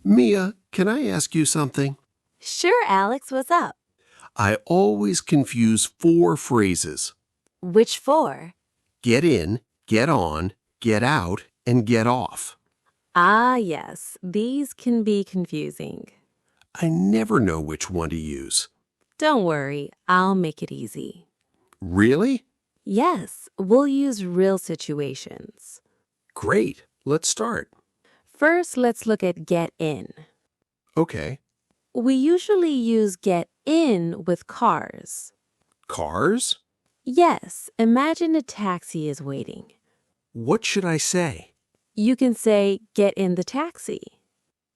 Mia, can I ask you something? Sure, Alex, what's up? I always confuse four phrases. Which four? Get in, get on, get out, and get off. Ah, yes, these can be confusing. I never know which one to use. Don't worry, I'll make it easy. Really? Yes, we'll use real situations. Great. Let's start. First, let's look at get in. Okay. We usually use get in with cars. Cars? Yes, imagine a taxi is waiting. What should I say? You can say, get in the taxi.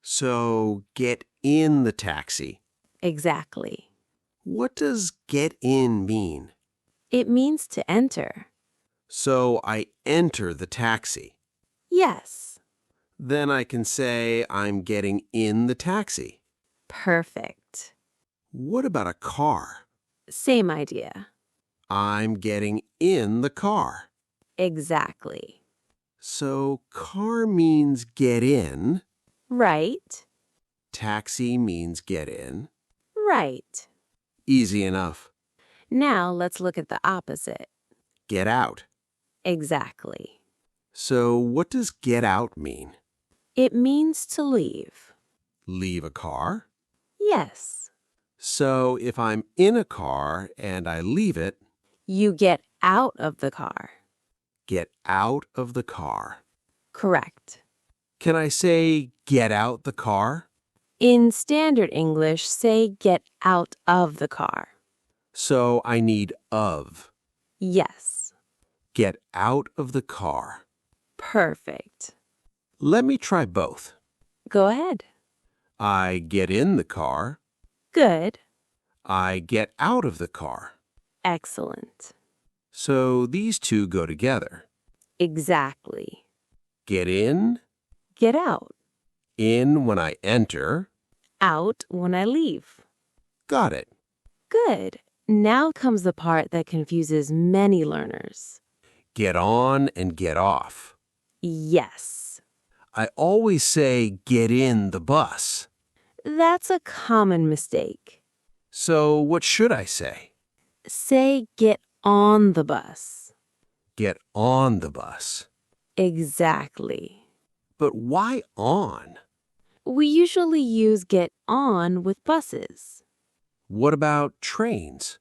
So, get in the taxi. Exactly. What does get in mean? It means to enter. So, I enter the taxi. Yes. Then I can say I'm getting in the taxi. Perfect. What about a car? Same idea. I'm getting in the car. Exactly. So, car means get in. Right. Taxi means get in. Right. Easy enough. Now let's look at the opposite. Get out. Exactly. So, what does get out mean? It means to leave. Leave a car? Yes. So, if I'm in a car and I leave it, You get out of the car. get out of the car. Correct. Can I say get out the car? In standard English, say get out of the car. So, I need of. Yes. Get out of the car. Perfect. Let me try both. Go ahead. I get in the car. Good. I get out of the car. Excellent. So these two go together. Exactly. Get in, Get out. in when I enter. Out when I leave. Got it. Good. Now comes the part that confuses many learners. Get on and get off. Yes. I always say get in the bus. That's a common mistake. So what should I say? Say get on the bus. Get on the bus. Exactly. But why on? We usually use get on with buses. What about trains?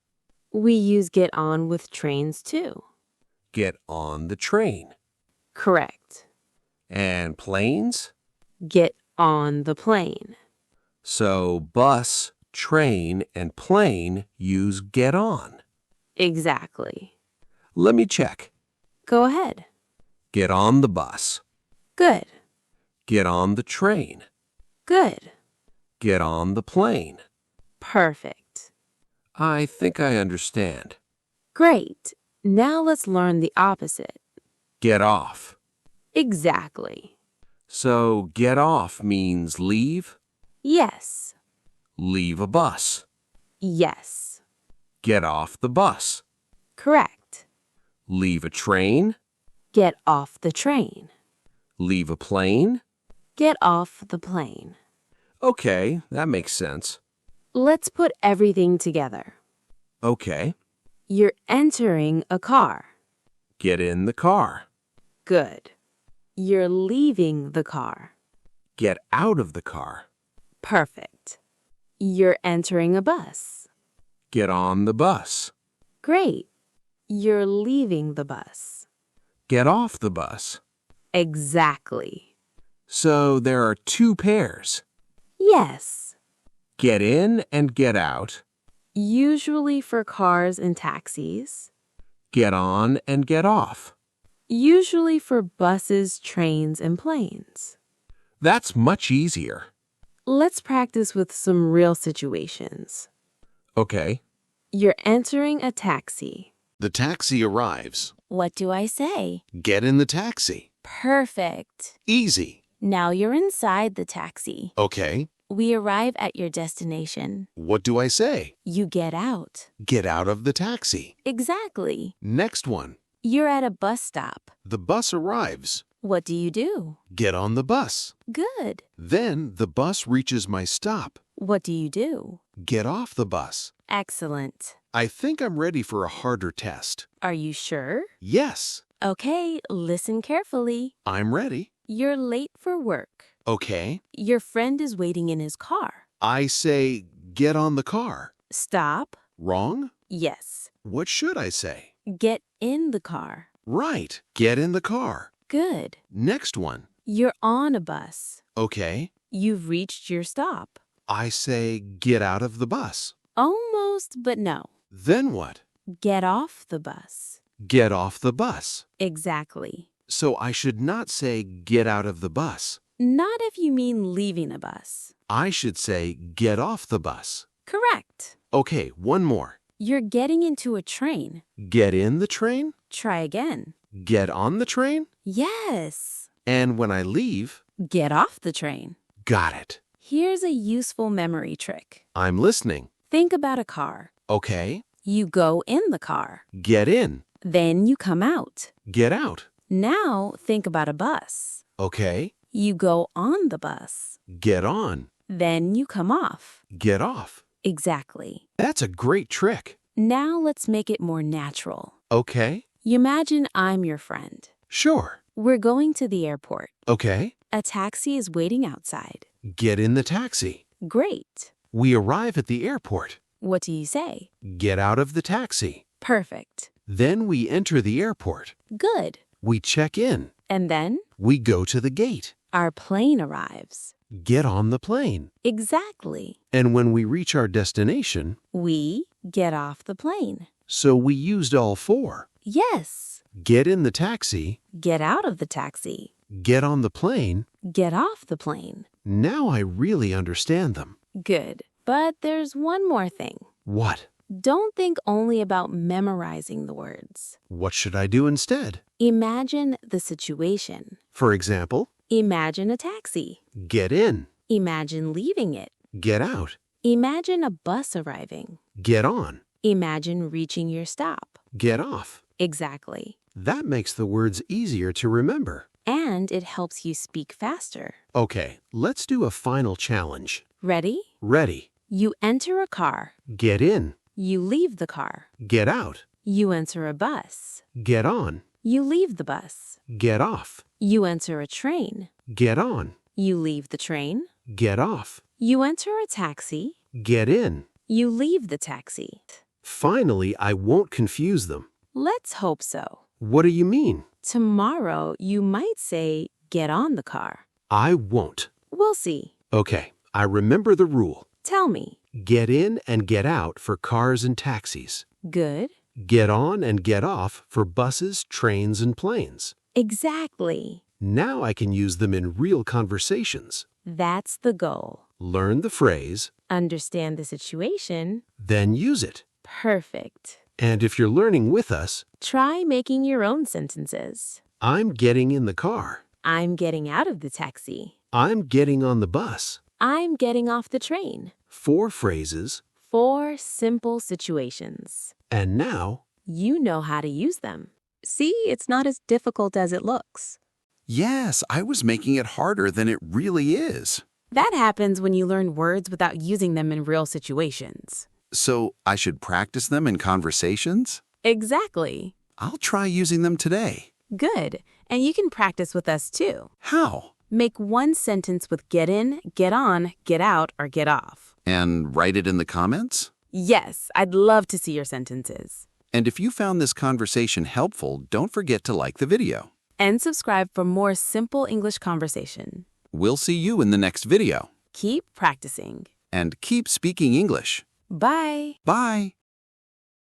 We use get on with trains too. Get on the train. Correct. And planes? Get on the plane. So bus, train, and plane use get on. Exactly. Let me check. Go ahead. Get on the bus. Good. Get on the train. Good. Get on the plane. Perfect. I think I understand. Great. Now let's learn the opposite. Get off. Exactly. So get off means leave. Yes. Leave a bus. Yes. Get off the bus. Correct. Leave a train. Get off the train. Leave a plane. Get off the plane. Okay, that makes sense. Let's put everything together. Okay, You're entering a car. get in the car. Good. You're leaving the car. Get out of the car. Perfect. You're entering a bus. Get on the bus. Great. You're leaving the bus. Get off the bus. Exactly. So there are two pairs. Yes. Get in and get out. Usually for cars and taxis. Get on and get off. Usually for buses, trains, and planes. That's much easier. Let's practice with some real situations. Okay. You're entering a taxi. The taxi arrives. What do I say? Get in the taxi. Perfect. Easy. Now you're inside the taxi. Okay. We arrive at your destination. What do I say? You get out. Get out of the taxi. Exactly. Next one. You're at a bus stop. The bus arrives. What do you do? Get on the bus. Good. Then the bus reaches my stop. What do you do? Get off the bus. Excellent. I think I'm ready for a harder test. Are you sure? Yes, Okay, listen carefully. I'm ready. You're late for work. Okay. Your friend is waiting in his car. I say, get on the car. Stop. Wrong? Yes. What should I say? Get in the car. Right. Get in the car. Good. Next one. You're on a bus. Okay. You've reached your stop. I say, get out of the bus. Almost, but no. Then what? Get off the bus. Get off the bus. Exactly. So I should not say, get out of the bus. Not if you mean leaving a bus. I should say, get off the bus. Correct. Okay, one more. You're getting into a train. Get in the train? Try again. Get on the train? Yes. And when I leave? Get off the train. Got it. Here's a useful memory trick. I'm listening. Think about a car. Okay. You go in the car. Get in. Then you come out. Get out. Now think about a bus. Okay. You go on the bus. Get on. Then you come off. Get off. Exactly. That's a great trick. Now let's make it more natural. Okay. You imagine I'm your friend. Sure. We're going to the airport. Okay. A taxi is waiting outside. Get in the taxi. Great. We arrive at the airport. What do you say? Get out of the taxi. Perfect. Then we enter the airport. Good. We check in. And then We go to the gate. our plane arrives. Get on the plane. Exactly. And when we reach our destination, We get off the plane. so we used all four. Yes. Get in the taxi. Get out of the taxi. Get on the plane. Get off the plane. Now I really understand them. Good. But there's one more thing. What? Don't think only about memorizing the words. What should I do instead? Imagine the situation. For example, Imagine a taxi. get in. Imagine leaving it. Get out. Imagine a bus arriving. Get on. Imagine reaching your stop. Get off. Exactly. That makes the words easier to remember. And it helps you speak faster. Okay, let's do a final challenge. Ready? Ready. You enter a car. Get in. You leave the car. Get out. You enter a bus. Get on. You leave the bus. Get off. You enter a train. Get on. You leave the train. Get off. You enter a taxi. Get in. You leave the taxi. Finally, I won't confuse them. Let's hope so. What do you mean? Tomorrow, you might say, get on the car. I won't. We'll see. Okay, I remember the rule. Tell me. Get in and get out for cars and taxis. Good? Get on and get off for buses, trains, and planes. Exactly. Now I can use them in real conversations. That's the goal. Learn the phrase, Understand the situation. then use it. Perfect. And if you're learning with us, Try making your own sentences. I'm getting in the car. I'm getting out of the taxi. I'm getting on the bus. I'm getting off the train. 4 phrases, 4 simple situations. and now, You know how to use them. See, it's not as difficult as it looks. Yes, I was making it harder than it really is. That happens when you learn words without using them in real situations. So I should practice them in conversations? Exactly. I'll try using them today. Good. And you can practice with us too. How? Make one sentence with get in, get on, get out, or get off. And write it in the comments? Yes, I'd love to see your sentences. And if you found this conversation helpful, don't forget to like the video. And subscribe for more simple English conversation. We'll see you in the next video. Keep practicing. And keep speaking English. Bye. Bye.